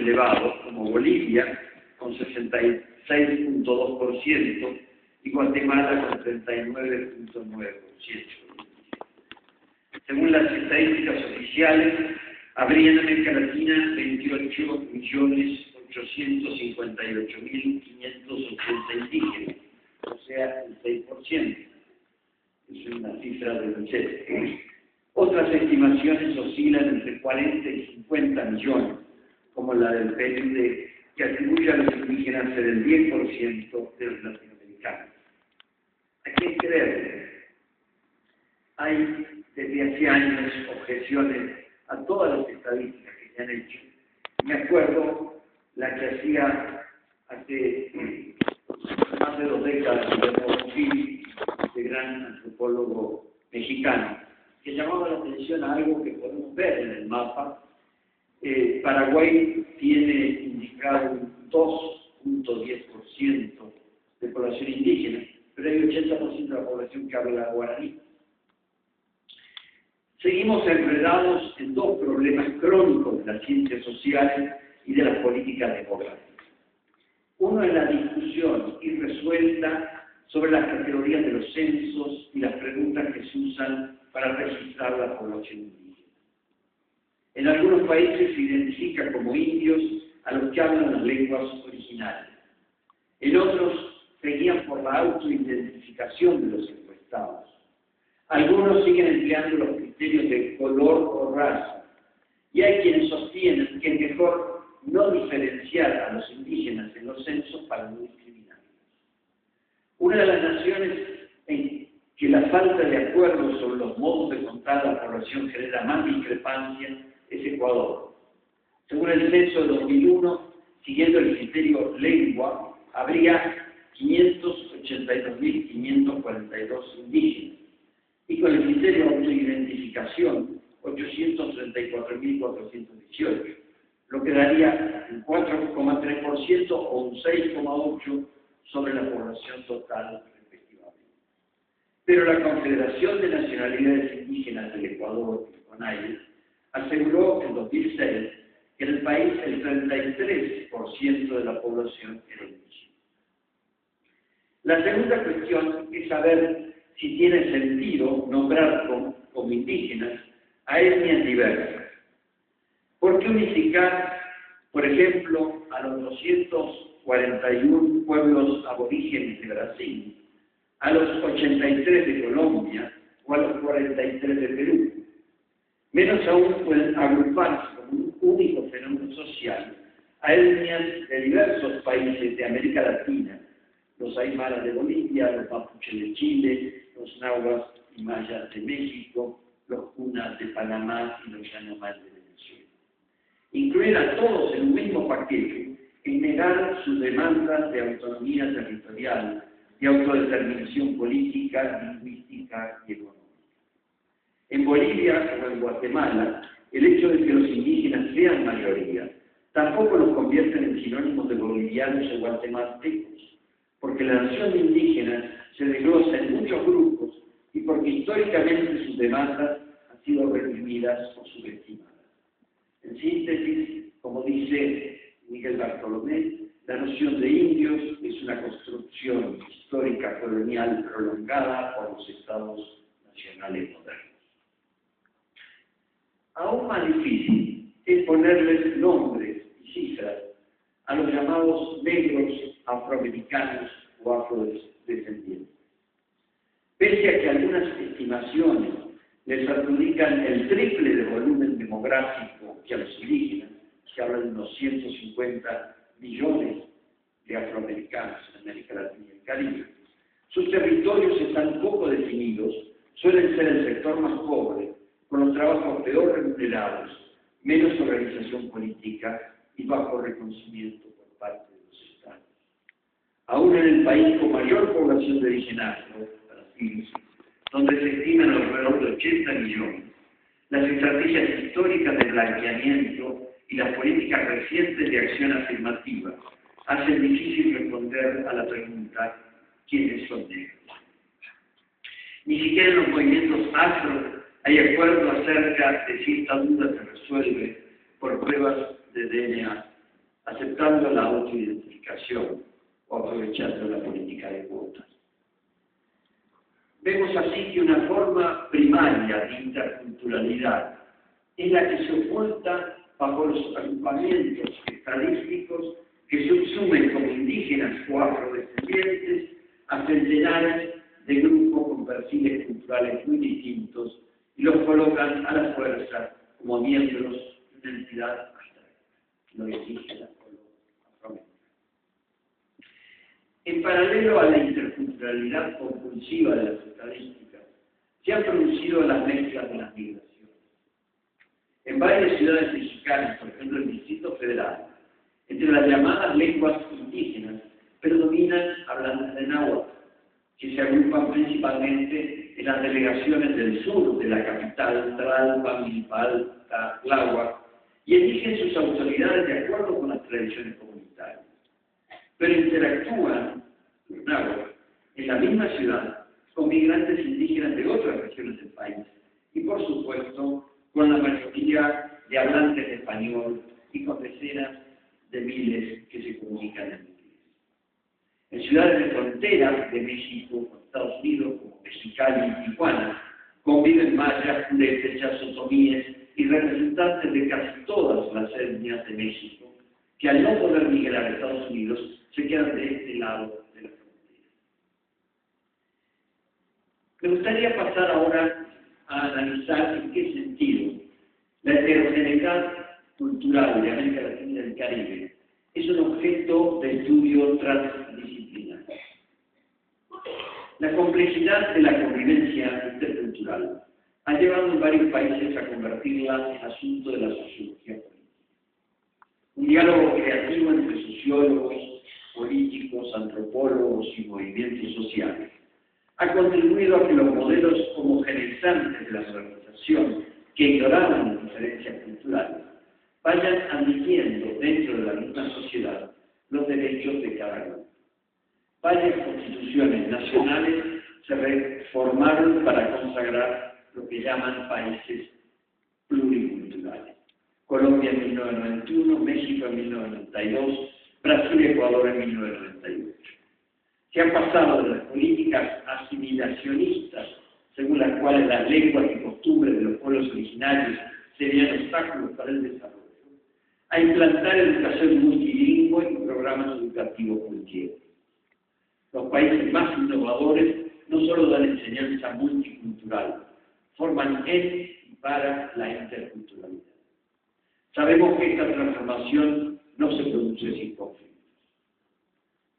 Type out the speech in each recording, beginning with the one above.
elevados, como Bolivia, con 66.2%, y Guatemala con 39.9%. Según las estadísticas oficiales, habría en América Latina 28.858.580 indígenas, o sea, el 6%. Es una cifra del UNICEF. Otras estimaciones oscilan entre 40 y 50 millones, como la del PNUD, que atribuye a los indígenas ser el 10% de los latinoamericanos. ¿A quién creerle? Hay desde hace años objeciones a todas las estadísticas que se han hecho. Me acuerdo la que hacía hace más de 2 décadas Guillermo Bonfil, este gran antropólogo mexicano, que llamaba la atención a algo que podemos ver en el mapa. Paraguay tiene indicado un 2.10% de población indígena, pero hay 80% de la población que habla guaraní. Seguimos enredados en 2 problemas crónicos de las ciencias sociales y de las políticas demográficas. Uno es la discusión irresuelta sobre las categorías de los censos y las preguntas que se usan para registrar la población indígena. En algunos países se identifica como indios a los que hablan las lenguas originales. En otros se guían por la autoidentificación de los encuestados. Algunos siguen empleando los criterios de color o raza. Y hay quienes sostienen que es mejor no diferenciar a los indígenas en los censos para no discriminarlos. Una de las naciones en que la falta de acuerdo sobre los modos de contar la población genera más discrepancia es Ecuador. Según el censo de 2001, siguiendo el criterio lengua, habría 582.542 indígenas, y con el criterio de autoidentificación, 834.418, lo que daría un 4,3% o un 6,8% sobre la población total, respectivamente. Pero la Confederación de Nacionalidades Indígenas del Ecuador, CONAIE, aseguró en 2006 que en el país el 33% de la población era indígena. La segunda cuestión es saber si tiene sentido nombrar como indígenas a etnias diversas. ¿Por qué unificar, por ejemplo, a los 241 pueblos aborígenes de Brasil, a los 83 de Colombia o a los 43 de Perú? Menos aún pueden agruparse como un único fenómeno social a etnias de diversos países de América Latina, los aymaras de Bolivia, los mapuches de Chile, los nahuas y mayas de México, los cunas de Panamá y los yanomás de Venezuela. Incluir a todos en un mismo paquete y negar sus demandas de autonomía territorial, de autodeterminación política, lingüística y económica. En Bolivia o en Guatemala, el hecho de que los indígenas sean mayoría tampoco los convierte en sinónimos de bolivianos o guatemaltecos, porque la nación indígena se desglosa en muchos grupos y porque históricamente sus demandas han sido reprimidas o subestimadas. En síntesis, como dice Miguel Bartolomé, la noción de indios es una construcción histórica colonial prolongada por los estados nacionales modernos. Aún más difícil es ponerles nombres y cifras a los llamados negros afroamericanos o afrodescendientes. Pese a que algunas estimaciones les adjudican el triple de volumen demográfico que a los indígenas, que hablan de unos 150 millones de afroamericanos en América Latina y el Caribe, sus territorios están poco definidos, suelen ser el sector más pobre, con los trabajos peor remunerados, menos organización política y bajo reconocimiento por parte de los estados. Aún en el país con mayor población de indígenas, Brasil, donde se estiman alrededor de 80 millones, las estrategias históricas de blanqueamiento y las políticas recientes de acción afirmativa hacen difícil responder a la pregunta ¿quiénes son negros? Ni siquiera en los movimientos afro hay acuerdo acerca de si esta duda se resuelve por pruebas de DNA aceptando la autoidentificación o aprovechando la política de cuotas. Vemos así que una forma primaria de interculturalidad es la que se oculta bajo los agrupamientos estadísticos que subsumen como indígenas o afrodescendientes a centenares de grupos con perfiles culturales muy distintos y los colocan a la fuerza como miembros de una entidad abstracta, los indígenas o los afroamericanos. En paralelo a la interculturalidad compulsiva de las estadísticas, se han producido las mezclas de las migraciones. En varias ciudades mexicanas, por ejemplo el Distrito Federal, entre las llamadas lenguas indígenas, predominan hablantes de náhuatl, que se agrupan principalmente en las delegaciones del sur de la capital, Tlalpan, Milpalta, Tláhuac, y eligen sus autoridades de acuerdo con las tradiciones comunitarias. Pero interactúan los náhuatl en la misma ciudad con migrantes indígenas de otras regiones del país y, por supuesto, con la mayoría de hablantes de español y con decenas de miles que se comunican en inglés. En ciudades de frontera de México con Estados Unidos, como Mexicali y Tijuana, conviven mayas, purépechas, otomíes y representantes de casi todas las etnias de México, que al no poder migrar a Estados Unidos se quedan de este lado de la frontera. Me gustaría pasar ahora a analizar en qué sentido la heterogeneidad cultural de América Latina y del Caribe es un objeto de estudio transdisciplinar. La complejidad de la convivencia intercultural ha llevado en varios países a convertirla en asunto de la sociología política. Un diálogo creativo entre sociólogos, políticos, antropólogos y movimientos sociales ha contribuido a que los modelos homogeneizantes de la organización que ignoraban las diferencias culturales vayan admitiendo dentro de la misma sociedad los derechos de cada uno. Varias constituciones nacionales se reformaron para consagrar lo que llaman países pluriculturales. Colombia en 1991, México en 1992, Brasil y Ecuador en 1998. Se ha pasado de las políticas asimilacionistas, según las cuales las lenguas y costumbres de los pueblos originarios serían obstáculos para el desarrollo, a implantar educación multilingüe y programas educativos multietnios. Los países más innovadores no solo dan enseñanza multicultural, forman en y para la interculturalidad. Sabemos que esta transformación no se produce sin conflictos.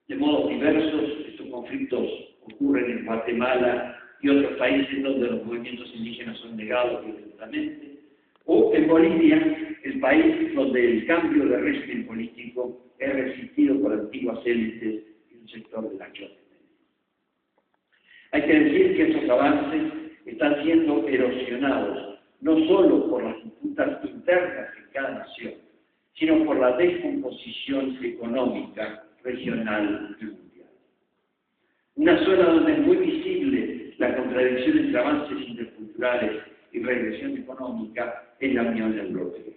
De modos diversos, estos conflictos ocurren en Guatemala y otros países donde los movimientos indígenas son negados violentamente, o en Bolivia, el país donde el cambio de régimen político es resistido por antiguas élites y un sector de la clase media. Hay que decir que estos avances están siendo erosionados no solo por las disputas internas en cada nación, sino por la descomposición económica, regional y mundial. Una zona donde es muy visible la contradicción entre avances interculturales y regresión económica es la Unión Europea.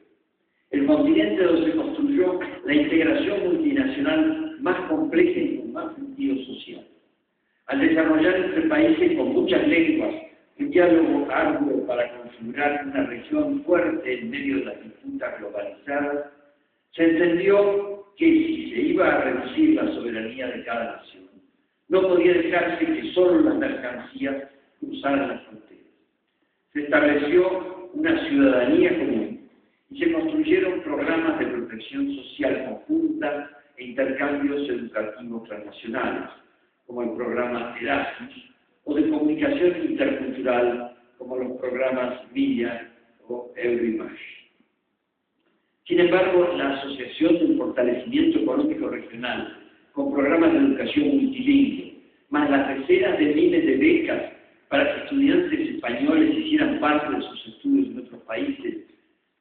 El continente donde se construyó la integración multinacional más compleja y con más sentido social. Al desarrollar entre países con muchas lenguas un diálogo arduo para configurar una región fuerte en medio de las disputas globalizadas, se entendió que si se iba a reducir la soberanía de cada nación, no podía dejarse que solo las mercancías cruzaran las fronteras. Se estableció una ciudadanía común y se construyeron programas de protección social conjunta e intercambios educativos transnacionales, como el programa Erasmus, o de comunicación intercultural, como los programas Villa o Eurimash. Sin embargo, la asociación del fortalecimiento económico regional, con programas de educación multilingüe, más las decenas de miles de becas para que estudiantes españoles hicieran parte de sus estudios en otros países,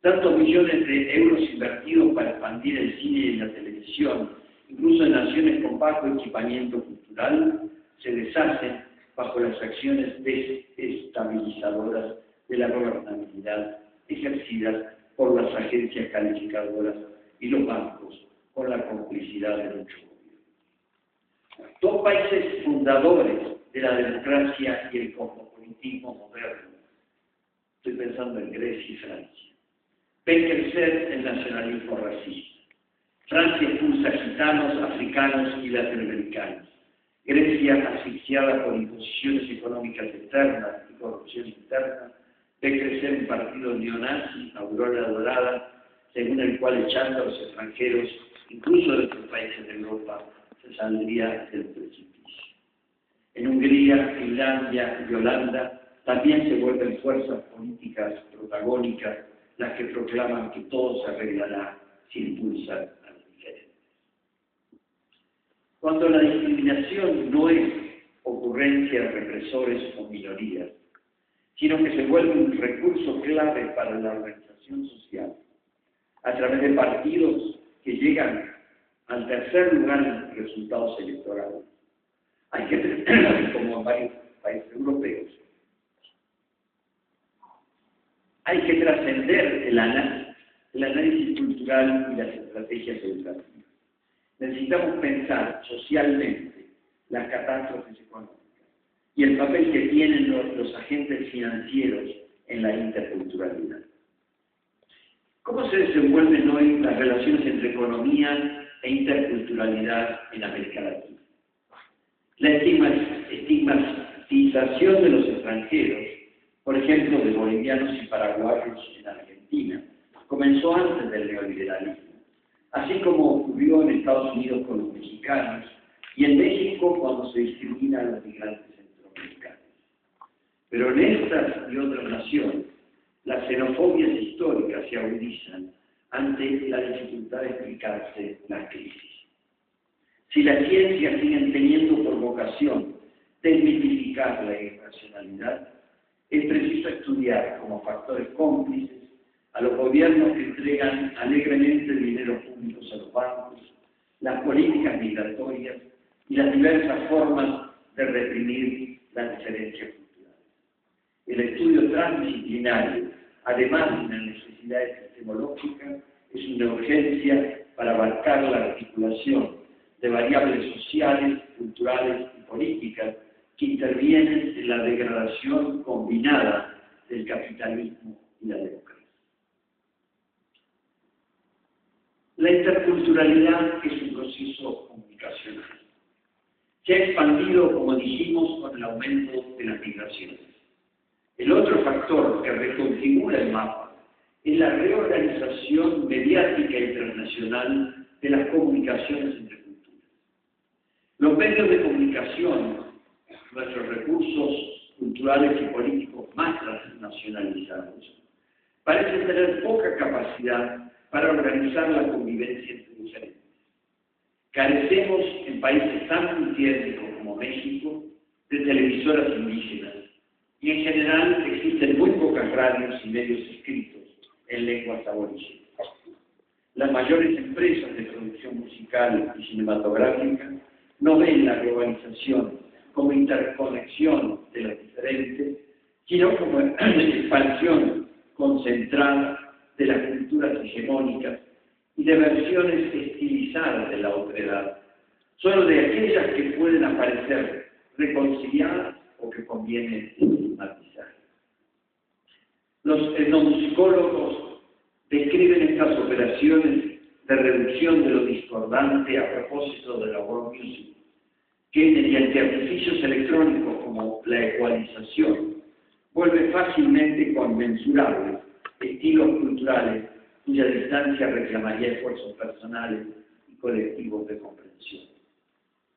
tantos millones de euros invertidos para expandir el cine y la televisión, incluso en naciones con bajo equipamiento cultural, se deshacen bajo las acciones desestabilizadoras de la gobernabilidad ejercidas por las agencias calificadoras y los bancos con la complicidad de muchos gobiernos. Dos países fundadores de la democracia y el cosmopolitismo moderno, estoy pensando en Grecia y Francia, ven crecer el nacionalismo racista. Francia expulsa gitanos, africanos y latinoamericanos. Grecia, asfixiada por imposiciones económicas externas y corrupción interna, ve crecer un partido neonazi, Aurora Dorada, según el cual echando a los extranjeros, incluso de otros países de Europa, se saldría del precipicio. En Hungría, Finlandia y Holanda también se vuelven fuerzas políticas protagónicas las que proclaman que todo se arreglará si impulsan a los diferentes. Cuando la discriminación no es ocurrencia de represores o minorías, sino que se vuelve un recurso clave para la organización social, a través de partidos que llegan al tercer lugar en resultados electorales. Hay que, como en varios países europeos, hay que trascender el análisis cultural y las estrategias educativas. Necesitamos pensar socialmente las catástrofes económicas y el papel que tienen los agentes financieros en la interculturalidad. ¿Cómo se desenvuelven hoy las relaciones entre economía e interculturalidad en América Latina? La estigmatización de los extranjeros, por ejemplo, de bolivianos y paraguayos en Argentina, comenzó antes del neoliberalismo, así como ocurrió en Estados Unidos con los mexicanos y en México cuando se discrimina a los migrantes centroamericanos. Pero en estas y otras naciones, las xenofobias históricas se agudizan ante la dificultad de explicarse las crisis. Si las ciencias siguen teniendo por vocación desmitificar la irracionalidad, es preciso estudiar como factores cómplices a los gobiernos que entregan alegremente dinero público a los bancos, las políticas migratorias y las diversas formas de reprimir las diferencias culturales. El estudio transdisciplinario, además de una necesidad epistemológica, es una urgencia para abarcar la articulación de variables sociales, culturales y políticas que intervienen en la degradación combinada del capitalismo y la democracia. La interculturalidad es un proceso comunicacional. Se ha expandido, como dijimos, con el aumento de las migraciones. El otro factor que reconfigura el mapa es la reorganización mediática internacional de las comunicaciones entre culturas. Los medios de comunicación, nuestros recursos culturales y políticos más transnacionalizados, parecen tener poca capacidad para organizar la convivencia entre diferentes. Carecemos en países tan multiétnicos como México de televisoras indígenas y en general existen muy pocas radios y medios escritos en lenguas aborígenes. Las mayores empresas de producción musical y cinematográfica no ven la globalización como interconexión de los diferentes, sino como expansión concentrada de las culturas hegemónicas y de versiones estilizadas de la otredad, solo de aquellas que pueden aparecer reconciliadas o que conviene estigmatizar. Los etnomusicólogos describen estas operaciones de reducción de lo discordante a propósito de la world music, que mediante artificios electrónicos como la ecualización vuelve fácilmente conmensurable estilos culturales cuya distancia reclamaría esfuerzos personales y colectivos de comprensión.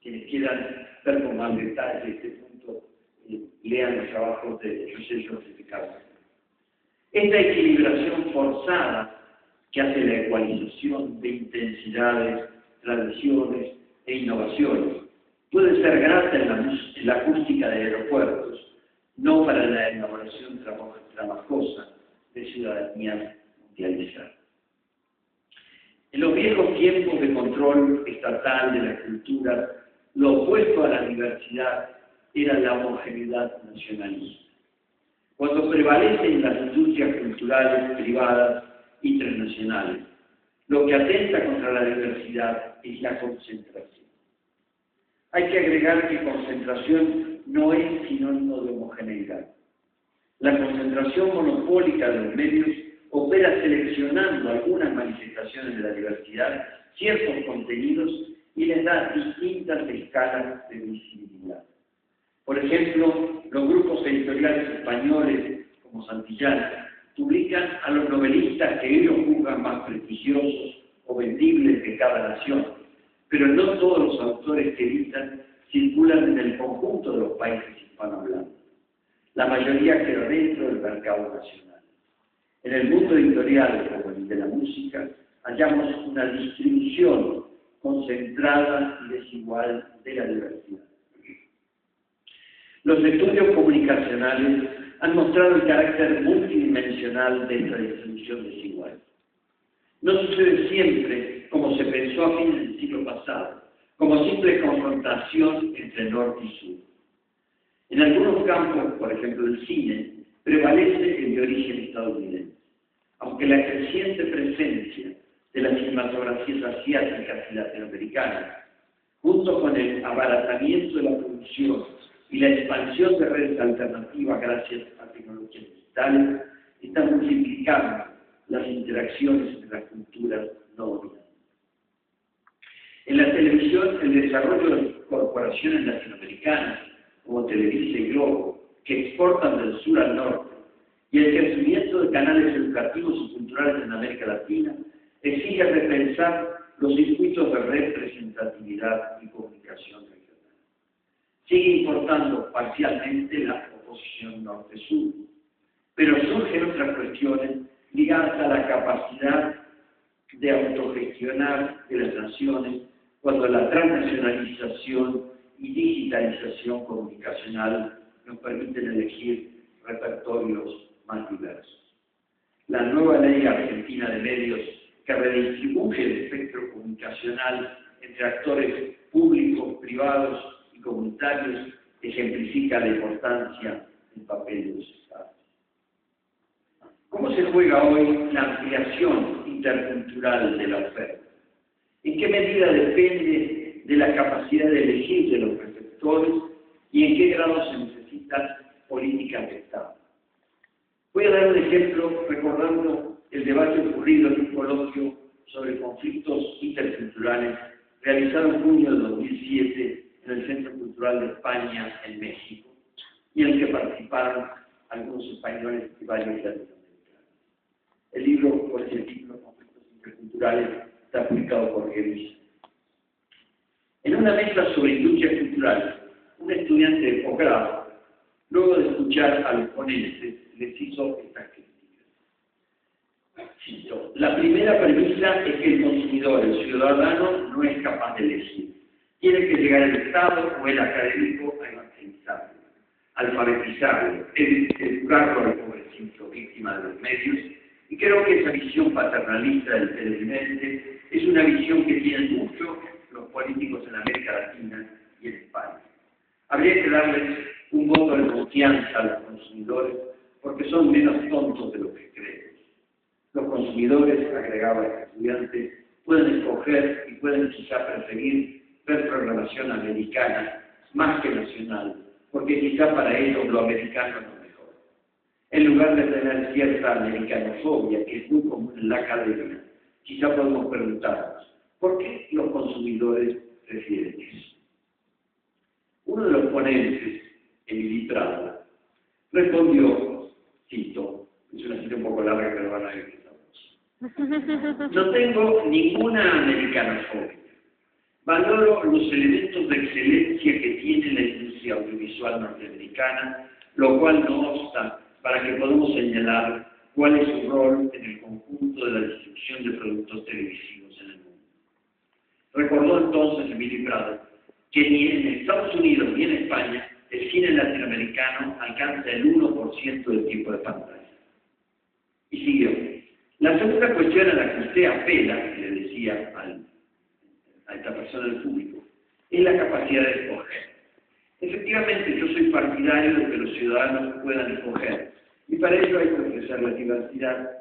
Quienes quieran ver con más detalle este punto, lean los trabajos de José Joseph Carter. Esta equilibración forzada que hace la ecualización de intensidades, tradiciones e innovaciones puede ser grata en la acústica de aeropuertos, no para la elaboración trabajosa de ciudadanía mundializada. En los viejos tiempos de control estatal de la cultura, lo opuesto a la diversidad era la homogeneidad nacionalista. Cuando prevalecen las industrias culturales privadas y transnacionales, Lo que atenta contra la diversidad es la concentración. Hay que agregar que concentración no es sinónimo de homogeneidad. La concentración monopólica de los medios opera seleccionando algunas manifestaciones de la diversidad, ciertos contenidos, y les da distintas escalas de visibilidad. Por ejemplo, los grupos editoriales españoles, como Santillana, publican a los novelistas que ellos juzgan más prestigiosos o vendibles de cada nación, pero no todos los autores que editan circulan en el conjunto de los países hispanohablantes. La mayoría queda dentro del mercado nacional. En el mundo editorial, como el de la música, hallamos una distribución concentrada y desigual de la diversidad. Los estudios comunicacionales han mostrado el carácter multidimensional de esta distribución desigual. No sucede siempre como se pensó a fines del siglo pasado, como simple confrontación entre norte y sur. En algunos campos, por ejemplo el cine, prevalece el de origen estadounidense, aunque la creciente presencia de las cinematografías asiáticas y latinoamericanas, junto con el abaratamiento de la producción y la expansión de redes alternativas gracias a tecnologías digitales, está multiplicando las interacciones entre las culturas no dominantes. En la televisión, el desarrollo de corporaciones latinoamericanas, como Televisa y Globo, que exportan del sur al norte, y el crecimiento de canales educativos y culturales en América Latina, exige repensar los circuitos de representatividad y comunicación regional. Sigue importando parcialmente la oposición norte-sur, pero surgen otras cuestiones ligadas a la capacidad de autogestionar de las naciones cuando la transnacionalización y digitalización comunicacional nos permiten elegir repertorios más diversos. La nueva ley argentina de medios que redistribuye el espectro comunicacional entre actores públicos, privados y comunitarios ejemplifica la importancia del papel de los Estados. ¿Cómo se juega hoy la ampliación intercultural de la oferta? ¿En qué medida depende de la capacidad de elegir de los receptores y en qué grado se necesitan políticas de Estado? Voy a dar un ejemplo recordando el debate ocurrido en un coloquio sobre conflictos interculturales realizado en junio de 2007 en el Centro Cultural de España en México, y en el que participaron algunos españoles y varios latinoamericanos. El libro, por ese título, Conflictos Interculturales, está publicado por Revista. En una mesa sobre industria cultural, un estudiante de posgrado, luego de escuchar a los ponentes, les hizo estas críticas. Cito: la primera premisa es que el consumidor, el ciudadano, no es capaz de elegir. Tiene que llegar el Estado o el académico a evangelizarlo, alfabetizarlo, educarlo al pobrecito, víctima de los medios, y creo que esa visión paternalista del televidente es una visión que tienen mucho los políticos en América Latina y en España. Habría que darles un voto de confianza a los consumidores porque son menos tontos de lo que creemos. Los consumidores, agregaba el estudiante, pueden escoger y pueden quizá preferir ver programación americana más que nacional, porque quizá para ellos lo americano es lo mejor. En lugar de tener cierta americanofobia, que es muy común en la academia, quizá podemos preguntarnos, ¿por qué los consumidores prefieren eso? Uno de los ponentes, Emily Prada, respondió, cito, es una cita un poco larga, pero van a ver que estamos. No tengo ninguna americanofobia. Valoro los elementos de excelencia que tiene la industria audiovisual norteamericana, lo cual no obsta para que podamos señalar cuál es su rol en el conjunto de la distribución de productos televisivos en el mundo. Recordó entonces Emily Prada que ni en Estados Unidos ni en España el cine latinoamericano alcanza el 1% del tiempo de pantalla. Y siguió. La segunda cuestión a la que usted apela, que le decía a esta persona del público, es la capacidad de escoger. Efectivamente, yo soy partidario de que los ciudadanos puedan escoger, y para ello hay que ofrecer la diversidad.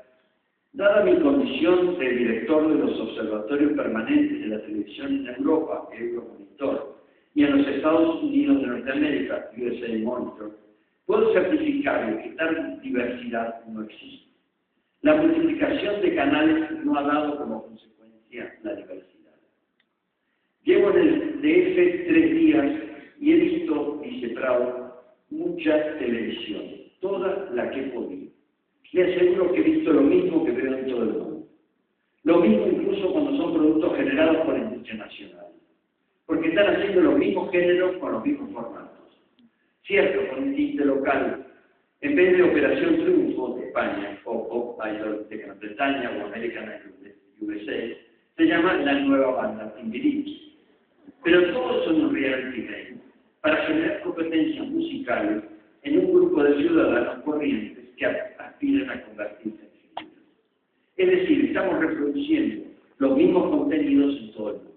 Dada mi condición de director de los observatorios permanentes de la televisión en Europa, Euromonitor, y en los Estados Unidos de Norteamérica, USA Monitor, puedo certificar que tal diversidad no existe. La multiplicación de canales no ha dado como consecuencia la diversidad. Llevo en el DF 3 días y he visto, dice Prado, mucha televisión, toda la que he podido. Le aseguro que he visto lo mismo que veo en todo el mundo. Lo mismo incluso cuando son productos generados por la industria nacional. Porque están haciendo los mismos géneros con los mismos formatos. Cierto, con un tinte local. En vez de Operación Triunfo de España, o Pop Idol de Gran Bretaña, o American Idol de USA, se llama La Nueva Banda Timbiriche. Pero todos son un reality game para generar competencias musicales en un grupo de ciudadanos corrientes que aspiran a convertirse en figuras. Es decir, estamos reproduciendo los mismos contenidos en todo el mundo.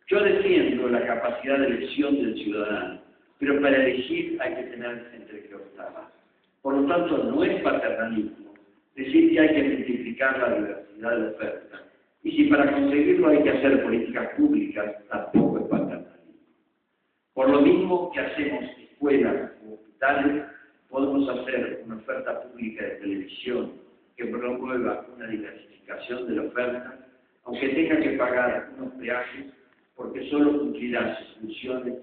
Yo defiendo la capacidad de elección del ciudadano, pero para elegir hay que tener entre qué optar. Por lo tanto, no es paternalismo decir que hay que multiplicar la diversidad de la oferta. Y si para conseguirlo hay que hacer políticas públicas, tampoco es paternalismo. Por lo mismo que hacemos escuelas u hospitales, podemos hacer una oferta pública de televisión que promueva una diversificación de la oferta, aunque tenga que pagar unos peajes, porque solo cumplirá sus funciones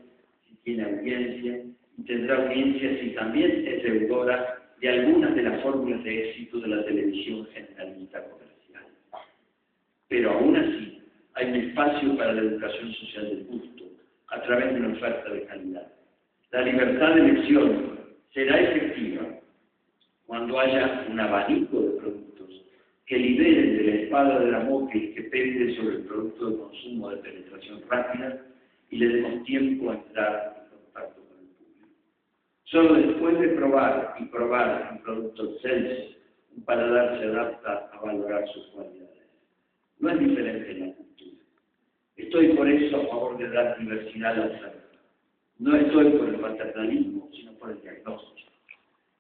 si tiene audiencia, y tendrá audiencia si también es deudora de algunas de las fórmulas de éxito de la televisión generalista comercial. Pero aún así, hay un espacio para la educación social del gusto, a través de una oferta de calidad. La libertad de elección será efectiva cuando haya un abanico de productos que liberen de la espada de Damocles que pende sobre el producto de consumo de penetración rápida y le demos tiempo a entrar en contacto con el público. Solo después de probar y probar un producto excelso, un paladar se adapta a valorar sus cualidades. No es diferente en la cultura. Estoy por eso a favor de dar diversidad a la oferta. No estoy por el paternalismo, sino por el diagnóstico.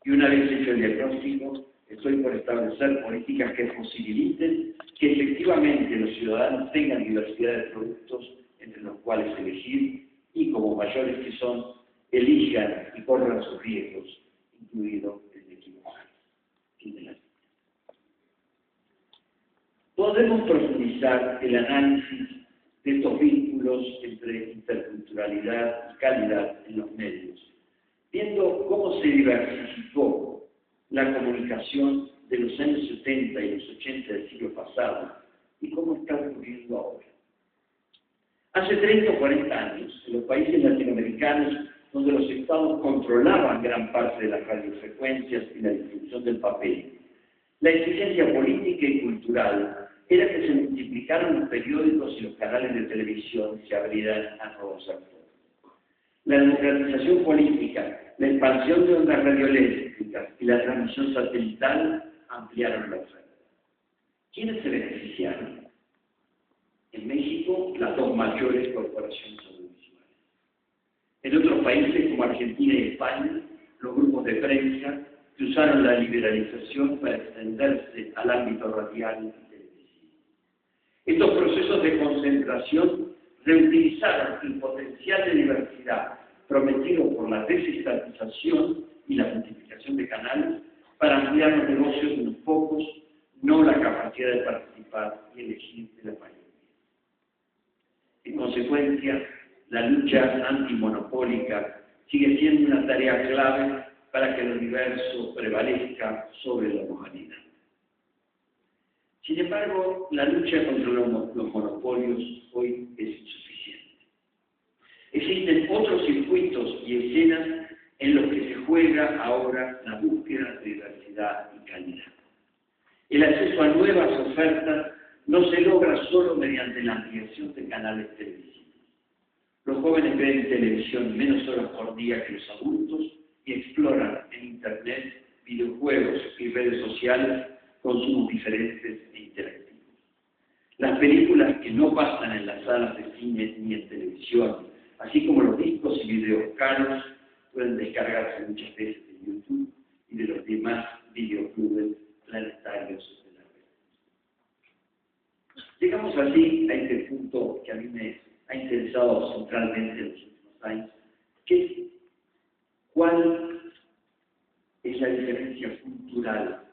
Y una vez hecho el diagnóstico, estoy por establecer políticas que posibiliten que efectivamente los ciudadanos tengan diversidad de productos entre los cuales elegir y, como mayores que son, elijan y corran sus riesgos, incluido el de equivocarse. Podemos profundizar el análisis de estos vínculos entre interculturalidad y calidad en los medios, viendo cómo se diversificó la comunicación de los años 70 y los 80 del siglo pasado y cómo está ocurriendo ahora. Hace 30 o 40 años, en los países latinoamericanos, donde los estados controlaban gran parte de las radiofrecuencias y la distribución del papel, la exigencia política y cultural era que se multiplicaran los periódicos y los canales de televisión y se abrieran a nuevos actores. La democratización política, la expansión de ondas radioeléctricas y la transmisión satelital ampliaron la oferta. ¿Quiénes se beneficiaron? En México, las dos mayores corporaciones audiovisuales. En otros países como Argentina y España, los grupos de prensa que usaron la liberalización para extenderse al ámbito radial y televisivo. Estos procesos de concentración reutilizaron el potencial de diversidad prometido por la desestatización y la multiplicación de canales para ampliar los negocios de unos pocos, no la capacidad de participar y elegir de la mayoría. En consecuencia, la lucha antimonopólica sigue siendo una tarea clave para que el universo prevalezca sobre la humanidad. Sin embargo, la lucha contra los monopolios hoy es insuficiente. Existen otros circuitos y escenas en los que se juega ahora la búsqueda de diversidad y calidad. El acceso a nuevas ofertas no se logra solo mediante la ampliación de canales televisivos. Los jóvenes ven televisión menos horas por día que los adultos y exploran en Internet, videojuegos y redes sociales consumos diferentes e interactivos. Las películas que no pasan en las salas de cine ni en televisión, así como los discos y videos caros, pueden descargarse muchas veces de YouTube y de los demás videoclubes planetarios de la red. Llegamos así a este punto que a mí me ha interesado centralmente en los últimos años, que es cuál es la diferencia cultural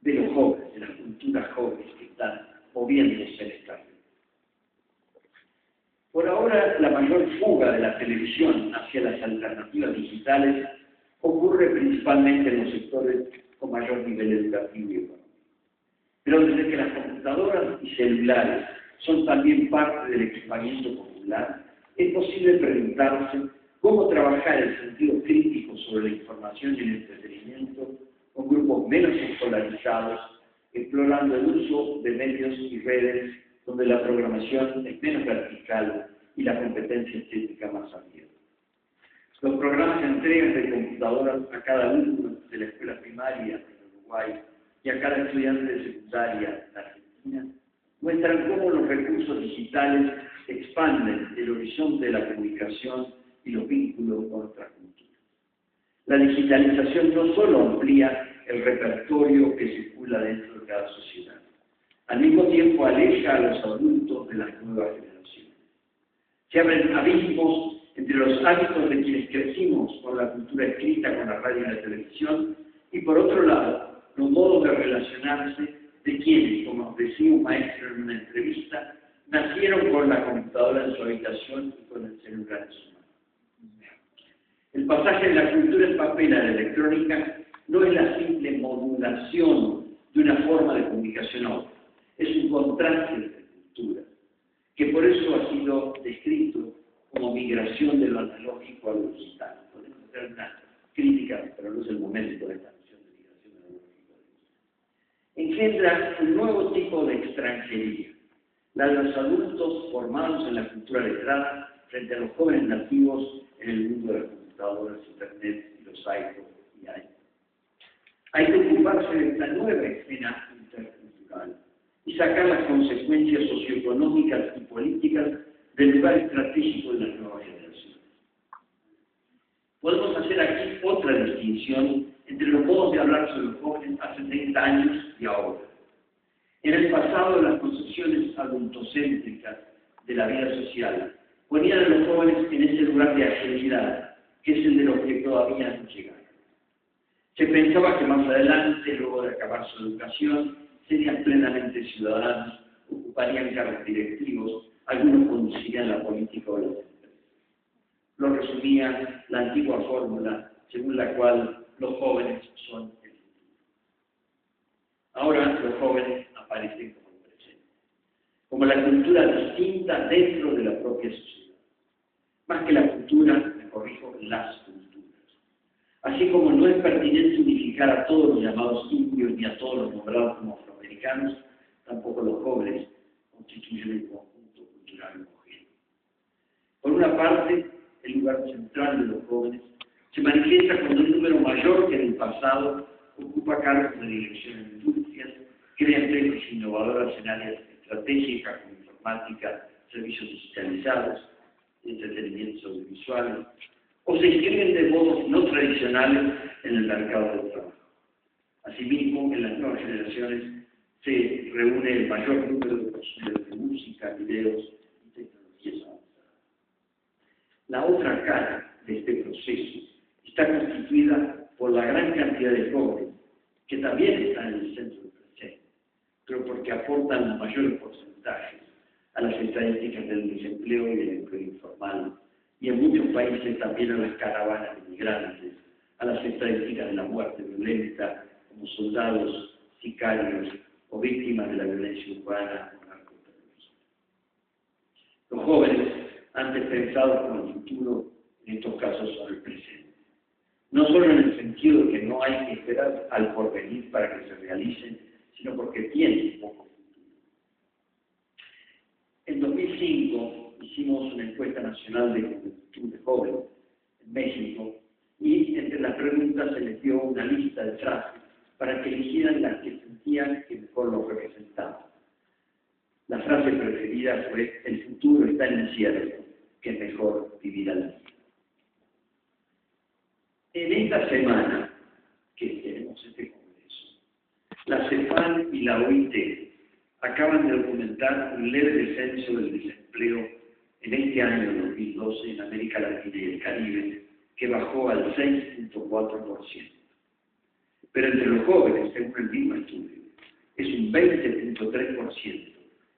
de los jóvenes, de las culturas jóvenes que están moviéndose en esta red. Por ahora, la mayor fuga de la televisión hacia las alternativas digitales ocurre principalmente en los sectores con mayor nivel educativo y económico. Pero desde que las computadoras y celulares son también parte del equipamiento popular, es posible preguntarse cómo trabajar el sentido crítico sobre la información y el entretenimiento con grupos menos escolarizados, explorando el uso de medios y redes donde la programación es menos vertical y la competencia estética más abierta. Los programas de entregas de computadoras a cada alumno de la escuela primaria en Uruguay y a cada estudiante de secundaria en Argentina muestran cómo los recursos digitales expanden el horizonte de la comunicación y los vínculos con otras culturas. La digitalización no solo amplía el repertorio que circula dentro de cada sociedad, al mismo tiempo aleja a los adultos de las nuevas generaciones. Se abren abismos entre los hábitos de quienes crecimos con la cultura escrita, con la radio y la televisión, y por otro lado, los modos de relacionarse de quienes, como decía un maestro en una entrevista, nacieron con la computadora en su habitación y con el celular en su mano. El pasaje de la cultura en papel a la electrónica no es la simple modulación de una forma de comunicación a otra, es un contraste de cultura, que por eso ha sido descrito como migración de lo analógico a lo digital. Podemos hacer una crítica, pero no es el momento de esta noción de migración analógica a lo digital. Engendra un nuevo tipo de extranjería, la de los adultos formados en la cultura letrada frente a los jóvenes nativos en el mundo de las computadoras, internet y los iPhones y iPads. Hay que ocuparse de esta nueva escena intercultural y sacar las consecuencias socioeconómicas y políticas del lugar estratégico de las nuevas generaciones. Podemos hacer aquí otra distinción entre los modos de hablar sobre los jóvenes hace 30 años y ahora. En el pasado, las concepciones adultocéntricas de la vida social ponían a los jóvenes en ese lugar de agilidad, que es el de los que todavía no llegaron. Se pensaba que más adelante, luego de acabar su educación, serían plenamente ciudadanos, ocuparían cargos directivos, algunos conducirían la política o las empresas. Lo resumía la antigua fórmula según la cual los jóvenes son el futuro. Ahora los jóvenes aparecen como el presente, como la cultura distinta dentro de la propia sociedad. Más que la cultura, me corrijo, las culturas. Así como no es pertinente unificar a todos los llamados indios ni a todos los nombrados como afroamericanos, tampoco los jóvenes constituyen el conjunto cultural homogéneo. Por una parte, el lugar central de los jóvenes se manifiesta cuando un número mayor que en el pasado ocupa cargos de dirección en industrias, crea empresas innovadoras en áreas estratégicas como informática, servicios digitalizados, entretenimiento audiovisual, o se inscriben de modos no tradicionales en el mercado del trabajo. Asimismo, en las nuevas generaciones se reúne el mayor número de consumidores de música, videos y tecnologías avanzadas. La otra cara de este proceso está constituida por la gran cantidad de jóvenes que también están en el centro del presente, pero porque aportan los mayores porcentajes a las estadísticas del desempleo y del empleo informal, y en muchos países también a las caravanas de migrantes, a las estadísticas de la muerte violenta, como soldados, sicarios o víctimas de la violencia urbana o narcoterrorismo. Los jóvenes, antes pensados como el futuro, en estos casos son el presente. No solo en el sentido de que no hay que esperar al porvenir para que se realicen, sino porque tienen poco futuro. En 2005 hicimos una encuesta nacional de juventud de jóvenes en México y entre las preguntas se les dio una lista de frases para que eligieran las que sentían que mejor los representaban. La frase preferida fue: el futuro está incierto, que es mejor vivir al día. En esta semana que tenemos este congreso, la CEPAL y la OIT acaban de documentar un leve descenso del desempleo en este año 2012 en América Latina y el Caribe, que bajó al 6.4%. Pero entre los jóvenes, según el mismo estudio, es un 20.3%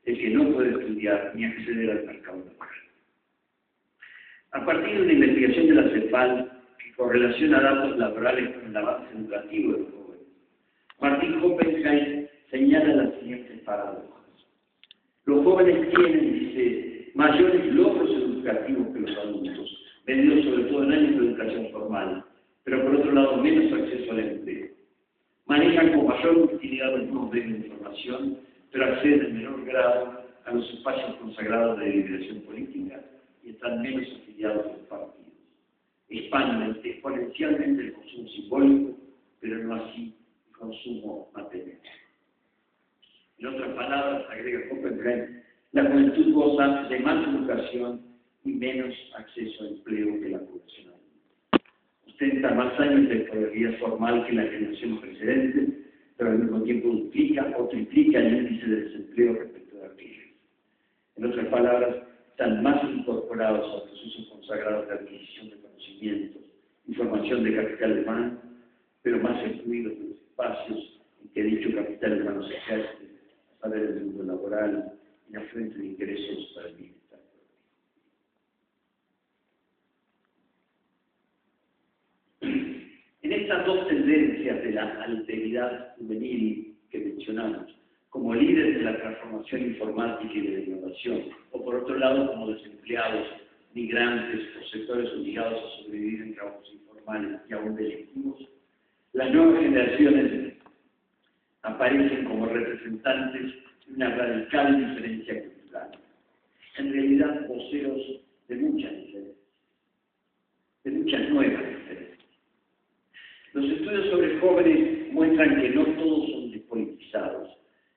el que no puede estudiar ni acceder al mercado laboral. A partir de una investigación de la CEPAL que correlaciona datos laborales con el avance educativo de los jóvenes, Martín Oppenheim señala las siguientes paradojas. Los jóvenes tienen, dice, mayores logros educativos que los adultos, medidos sobre todo en años de educación formal, pero por otro lado menos acceso al empleo. Manejan con mayor utilidad los nuevos medios de información, pero acceden en menor grado a los espacios consagrados de deliberación política y están menos afiliados a los partidos. Expanden exponencialmente el consumo simbólico, pero no así el consumo material. En otras palabras, agrega Oppenheim, la juventud goza de más educación y menos acceso a empleo que la población adulta. Ostenta más años de escolaridad formal que la generación precedente, pero al mismo tiempo duplica o triplica el índice de desempleo respecto de aquellos. En otras palabras, están más incorporados a procesos consagrados de adquisición de conocimientos y formación de capital humano, pero más excluidos de los espacios en que dicho capital humano se ejerce, a saber el mundo laboral y la fuente de ingresos para el bienestar. En estas dos tendencias de la alteridad juvenil que mencionamos, como líderes de la transformación informática y de la innovación, o por otro lado como desempleados, migrantes o sectores obligados a sobrevivir en trabajos informales y aún delictivos, las nuevas generaciones aparecen como representantes de una radical diferencia cultural. En realidad, voceros de muchas diferencias, de muchas nuevas diferencias. Los estudios sobre jóvenes muestran que no todos son despolitizados,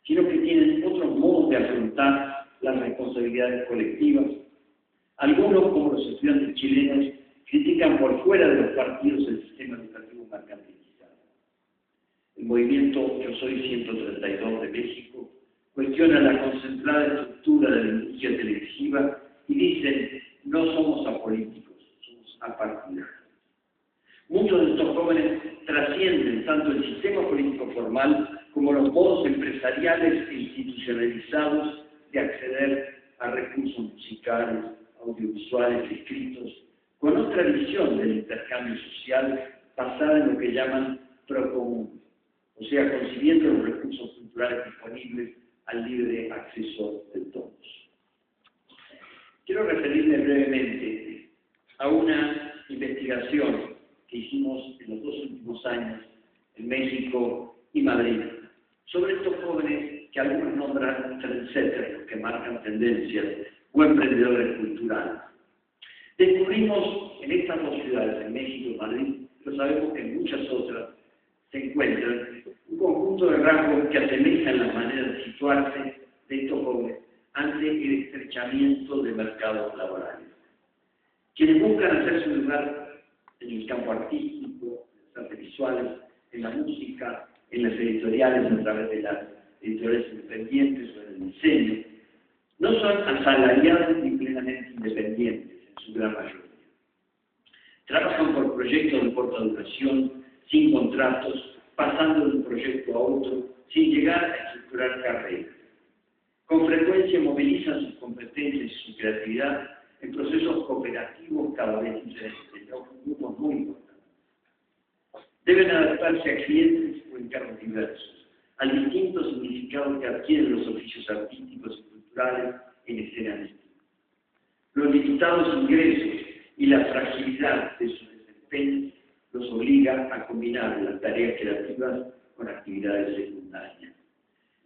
sino que tienen otros modos de afrontar las responsabilidades colectivas. Algunos, como los estudiantes chilenos, critican por fuera de los partidos el sistema educativo mercantilizado. El movimiento Yo Soy 132 de México cuestiona la concentrada estructura de la industria televisiva y dicen, no somos apolíticos, somos apartidarios. Muchos de estos jóvenes trascienden tanto el sistema político formal como los modos empresariales e institucionalizados de acceder a recursos musicales, audiovisuales, escritos, con otra visión del intercambio social basada en lo que llaman procomún, o sea, concibiendo los recursos culturales disponibles al libre acceso de todos. Quiero referirme brevemente a una investigación que hicimos en los 2 últimos años en México y Madrid, sobre estos jóvenes que algunos nombran trendsetters, que marcan tendencias, o emprendedores culturales. Descubrimos en estas dos ciudades, en México y Madrid, pero sabemos que en muchas otras se encuentran un conjunto de rasgos que asemejan la manera de situarse de estos jóvenes ante el estrechamiento de mercados laborales. Quienes buscan hacerse un lugar en el campo artístico, en las artes visuales, en la música, en las editoriales a través de las editoriales independientes o en el diseño, no son asalariados ni plenamente independientes en su gran mayoría. Trabajan por proyectos de corta duración, sin contratos, pasando de un proyecto a otro, sin llegar a estructurar carreras. Con frecuencia movilizan sus competencias y su creatividad en procesos cooperativos cada vez diferentes, grupos muy importantes. Deben adaptarse a clientes o encargos diversos, al distinto significado que adquieren los oficios artísticos y culturales en escenas distintas. Los limitados ingresos y la fragilidad de sus desempeños los obliga a combinar las tareas creativas con actividades secundarias.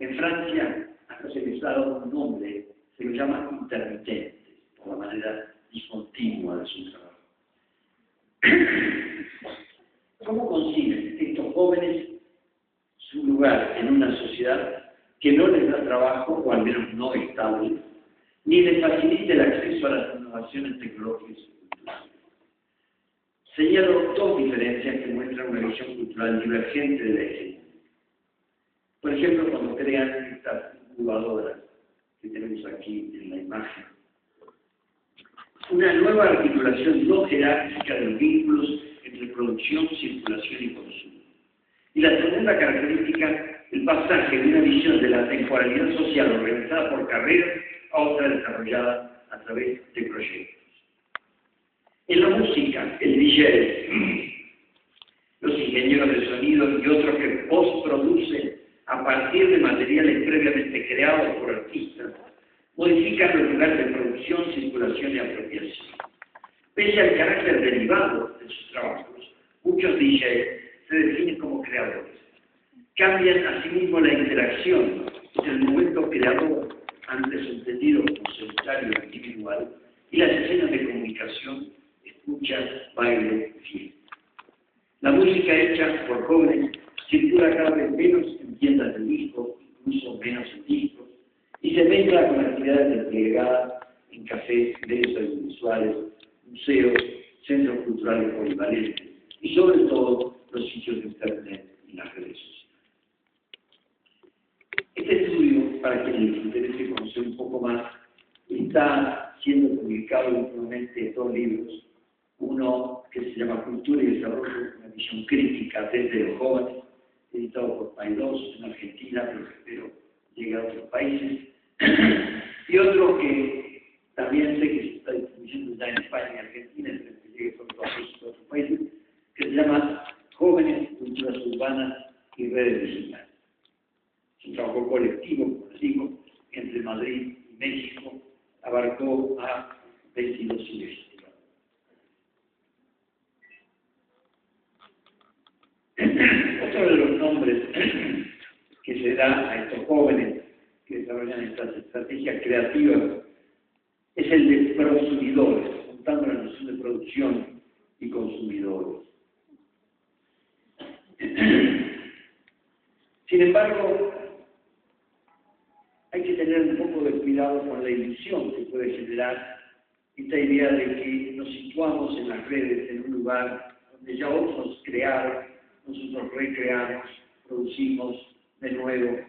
En Francia, hasta se les ha dado un nombre, se lo llama intermitentes, por la manera discontinua de su trabajo. ¿Cómo conciben estos jóvenes su lugar en una sociedad que no les da trabajo, o al menos no estable, ni les facilite el acceso a las innovaciones tecnológicas y culturales? Señalo dos diferencias que muestran una visión cultural divergente de la hegemonía. Por ejemplo, cuando crean estas incubadoras que tenemos aquí en la imagen. Una nueva articulación no jerárquica de los vínculos entre producción, circulación y consumo. Y la segunda característica, el pasaje de una visión de la temporalidad social organizada por carreras a otra desarrollada a través de proyectos. En la música, el DJ, los ingenieros de sonido y otros que postproducen a partir de materiales previamente creados por artistas, modifican los lugares de producción, circulación y apropiación. Pese al carácter derivado de sus trabajos, muchos DJs se definen como creadores. Cambian asimismo la interacción entre el momento creador, antes entendido como solitario individual, y las escenas de comunicación, escucha, baile, fiesta. La música hecha por jóvenes circula cada vez menos en tiendas de discos, incluso menos en discos, y se mezcla con actividades desplegadas en cafés, medios audiovisuales, museos, centros culturales polivalentes y sobre todo los sitios de internet y las redes sociales. Este estudio, para quienes les interese conocer un poco más, está siendo publicado últimamente en 2 libros. Uno que se llama Cultura y Desarrollo, una visión crítica desde los jóvenes, editado por Paidós en Argentina, pero espero llegue a otros países. Y otro que también sé que se está distribuyendo ya en España y Argentina, espero que llegue pronto a México y a otros países, que se llama Jóvenes, Culturas Urbanas y Redes Digitales. Es un trabajo colectivo, como les digo, entre Madrid y México, abarcó a 22 investigadores. Otro de los nombres que se da a estos jóvenes que desarrollan estas estrategias creativas es el de prosumidores, juntando la noción de producción y consumidores. Sin embargo, hay que tener un poco de cuidado con la ilusión que puede generar esta idea de que nos situamos en las redes, en un lugar donde ya otros crearon, nosotros recreamos, producimos de nuevo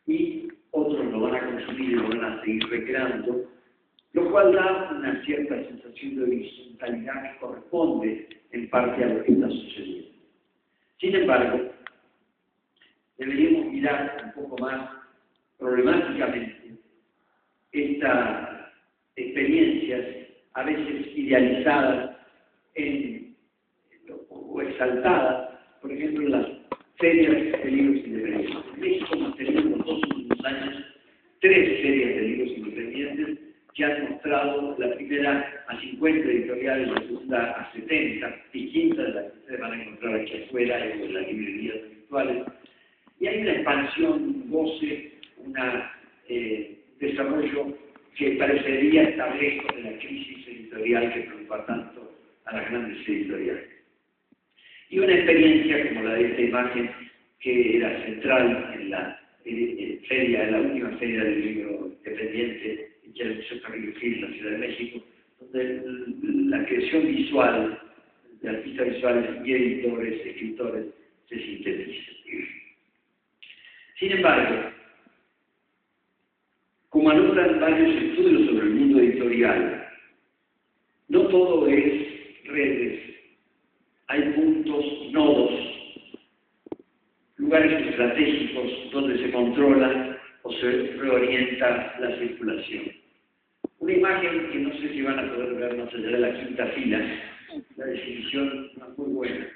y otros lo van a consumir y lo van a seguir recreando, lo cual da una cierta sensación de horizontalidad que corresponde en parte a lo que está sucediendo. Sin embargo, deberíamos mirar un poco más problemáticamente estas experiencias, a veces idealizadas o exaltadas, por ejemplo, en las ferias de libros independientes. En México hemos tenido en los 2 últimos años 3 ferias de libros independientes que han mostrado la primera a 50 editoriales, la segunda a 70, distintas de las que ustedes van a encontrar aquí afuera en las librerías virtuales. Y hay una expansión, un goce, un desarrollo que parecería estar lejos de la crisis editorial que preocupa tanto a las grandes editoriales. Y una experiencia como la de esta imagen, que era central en la feria, en la última feria del libro independiente, que era el Museo Carrillo Gil en la Ciudad de México, donde la creación visual de artistas visuales y editores, escritores, se sintetiza. Sin embargo, como anotan varios estudios sobre el mundo editorial, no todo es redes. Hay puntos, nodos, lugares estratégicos donde se controla o se reorienta la circulación. Una imagen que no sé si van a poder ver más allá de la quinta fila, la definición no es muy buena,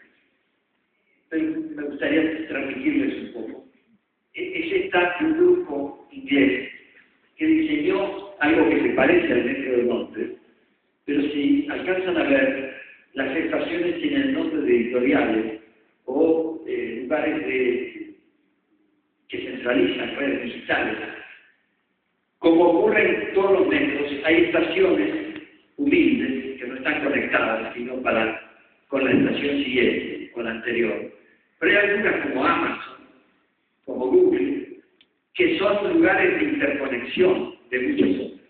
pero me gustaría transmitirles un poco. Es esta un grupo inglés que diseñó algo que se parece al Metro de Londres, pero si alcanzan a ver, las estaciones tienen nombres de editoriales o lugares que centralizan redes digitales. Como ocurre en todos los metros, hay estaciones humildes que no están conectadas, sino con la estación siguiente, con la anterior. Pero hay algunas como Amazon, como Google, que son lugares de interconexión de muchos otros.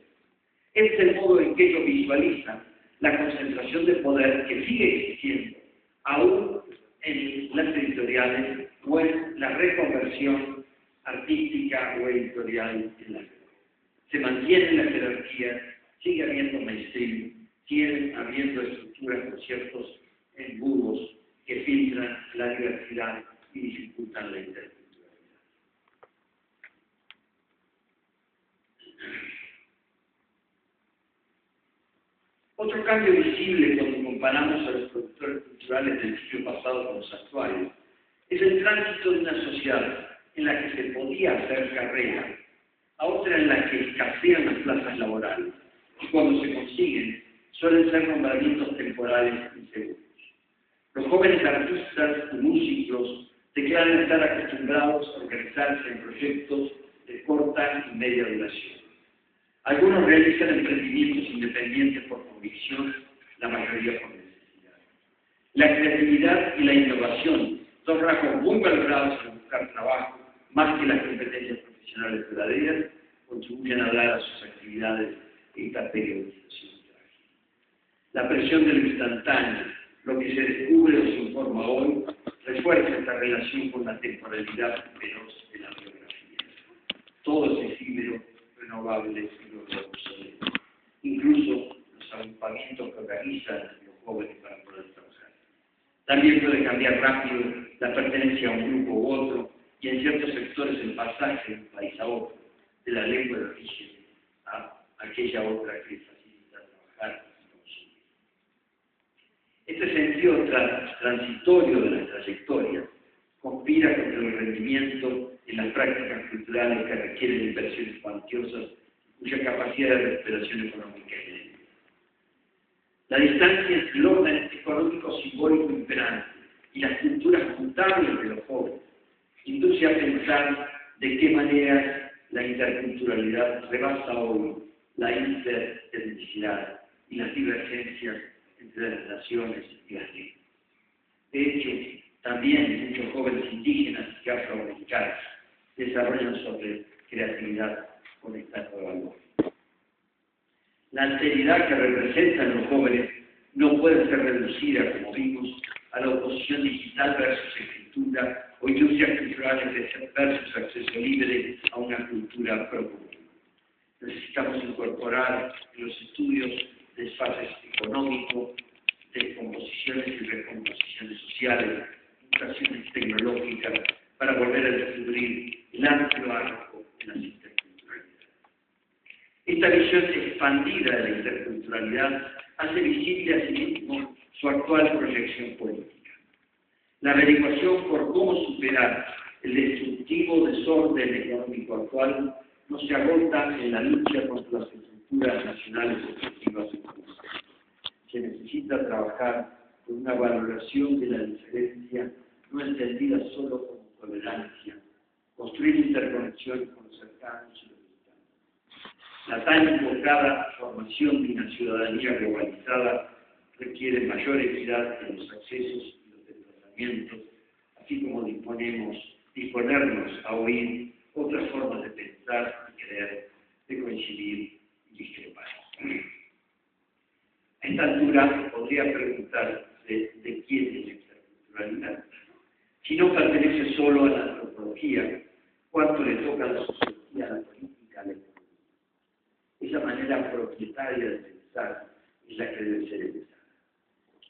Este es el modo en que ellos visualizan la concentración de poder que sigue existiendo, aún en las editoriales o en la reconversión artística o editorial en la época. Se mantiene la jerarquía, sigue habiendo mainstream, siguen habiendo estructuras con ciertos embudos que filtran la diversidad y dificultan la interculturalidad. Otro cambio visible cuando comparamos a los productores culturales del siglo pasado con los actuales es el tránsito de una sociedad en la que se podía hacer carrera a otra en la que escasean las plazas laborales y cuando se consiguen suelen ser nombramientos temporales y seguros. Los jóvenes artistas y músicos declaran estar acostumbrados a organizarse en proyectos de corta y media duración. Algunos realizan emprendimientos independientes por convicción, la mayoría por necesidad. La creatividad y la innovación, dos rasgos muy valorados en buscar trabajo, más que las competencias profesionales verdaderas, contribuyen a dar a sus actividades esta periodización trágica. La presión del instantáneo, lo que se descubre o se informa hoy, refuerza esta relación con la temporalidad veloz de la biografía. Todo es efímero, renovable y luego obsoleto. Incluso los agrupamientos que organizan los jóvenes para poder trabajar. También puede cambiar rápido la pertenencia a un grupo u otro y en ciertos sectores el pasaje de un país a otro, de la lengua de origen a aquella otra que facilita trabajar y consumir. Este sentido transitorio de la trayectoria conspira contra el rendimiento en las prácticas culturales que requieren inversiones cuantiosas cuya capacidad de recuperación económica es lenta. La distancia entre el orden económico simbólico imperante y las culturas mutables de los jóvenes induce a pensar de qué manera la interculturalidad rebasa hoy la interetnicidad y las divergencias entre las naciones y las lenguas. De hecho, también muchos jóvenes indígenas y afroamericanos desarrollan sobre creatividad con esta nueva lógica. La alteridad que representan los jóvenes no puede ser reducida, como vimos, a la oposición digital versus escritura o industrias culturales versus acceso libre a una cultura propia. Necesitamos incorporar en los estudios desfases económicos, descomposiciones y recomposiciones sociales, mutaciones tecnológicas, para volver a descubrir el amplio arco de las interculturalidades. Esta visión expandida de la interculturalidad hace visible a sí mismo su actual proyección política. La averiguación por cómo superar el destructivo desorden económico actual no se agota en la lucha contra las estructuras nacionales efectivas y justas. Se necesita trabajar con una valoración de la diferencia no entendida solo como tolerancia, construir interconexiones con los cercanos y los distantes. La tan invocada formación de una ciudadanía globalizada requiere mayor equidad en los accesos y los desplazamientos, así como disponernos a oír otras formas de pensar y creer, de coincidir y discrepar. A esta altura podría preguntarse de quién es la interculturalidad. Si no pertenece solo a la antropología, ¿cuánto le toca a la sociología, a la política, a la economía? Esa manera propietaria de pensar es la que debe ser empezada.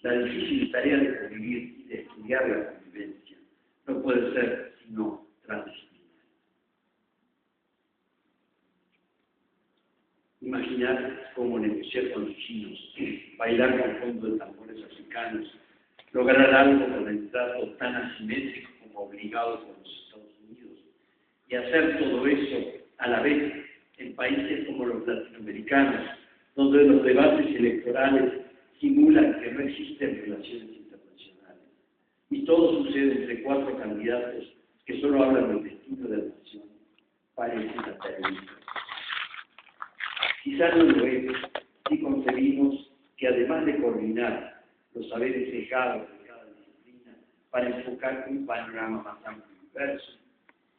La difícil tarea de convivir y de estudiar la convivencia no puede ser sino transdisciplinaria. Imaginar cómo negociar con los chinos, bailar con fondo de tambores africanos, lograr algo con el trato tan asimétrico como obligado por los Estados Unidos, y hacer todo eso a la vez en países como los latinoamericanos, donde los debates electorales simulan que no existen relaciones internacionales, y todo sucede entre cuatro candidatos que solo hablan del destino de la nación, parece materialista. Quizá no lo es si concebimos que además de coordinar los saberes cegados de cada disciplina para enfocar un panorama más amplio y diverso,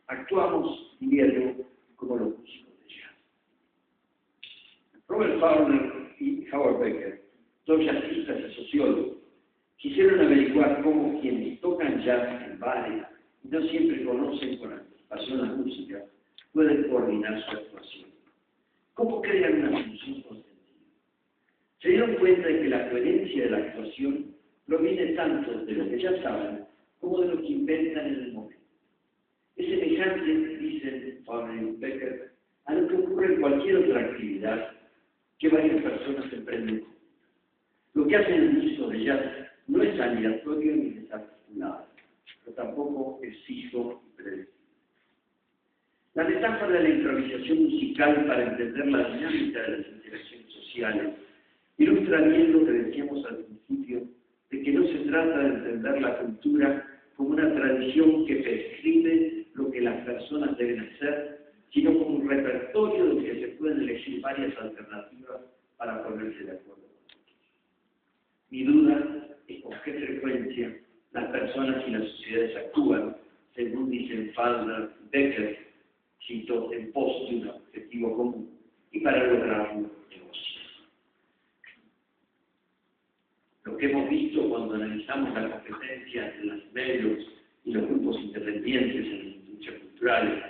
actuamos, diría yo, como los músicos de jazz. Robert Fowler y Howard Becker, dos jazzistas y sociólogos, quisieron averiguar cómo quienes tocan jazz en bares no siempre conocen con anticipación apasiona la música, pueden coordinar su actuación. ¿Cómo crean una función con sentido? Se dieron cuenta de que la coherencia de la actuación proviene tanto de lo que ya saben como de lo que inventan en el momento. Es semejante, dicen Fabre y Becker, a lo que ocurre en cualquier otra actividad que varias personas emprenden. Lo que hacen el músico de jazz no es aleatorio ni desarticulado, pero tampoco es fijo y predecible. La metáfora de la improvisación musical para entender la dinámica de las interacciones sociales ilustra bien lo que decíamos al principio, de que no se trata de entender la cultura como una tradición que prescribe lo que las personas deben hacer, sino como un repertorio del que se pueden elegir varias alternativas para ponerse de acuerdo. Mi duda es con qué frecuencia las personas y las sociedades actúan, según dicen Falder y Becker, cito, en pos de un objetivo común, y para lograrlo negocian. Lo que hemos visto cuando analizamos la competencia entre las medios y los grupos independientes en las industrias culturales,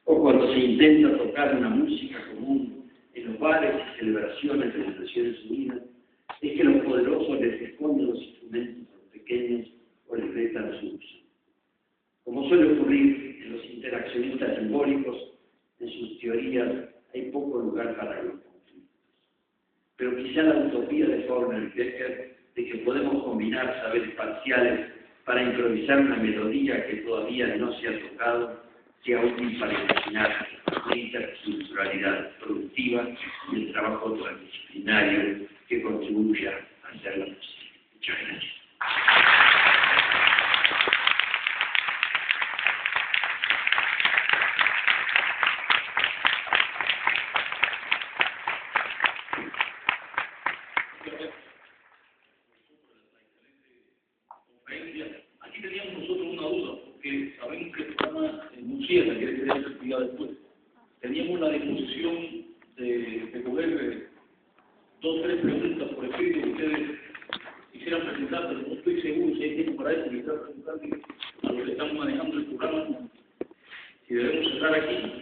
o cuando se intenta tocar una música común en los bares y celebraciones de las Naciones Unidas, es que los poderosos les esconden los instrumentos a los pequeños o les vetan su uso. Como suele ocurrir en los interaccionistas simbólicos, en sus teorías hay poco lugar para los conflictos. Pero quizá la utopía de Faulkner y Becker de que podemos combinar saberes parciales para improvisar una melodía que todavía no se ha tocado, sea útil para imaginar la interculturalidad productiva y el trabajo transdisciplinario que contribuya a hacer la música. Muchas gracias. Aquí teníamos nosotros una duda, porque sabemos que el programa Muncieta, que quería ser actividad después, teníamos la disposición de poder 2 o 3 preguntas por escrito que ustedes quisieran presentar, pero no estoy seguro si hay tiempo para eso, quisiera preguntarle a los que están manejando el programa si debemos cerrar aquí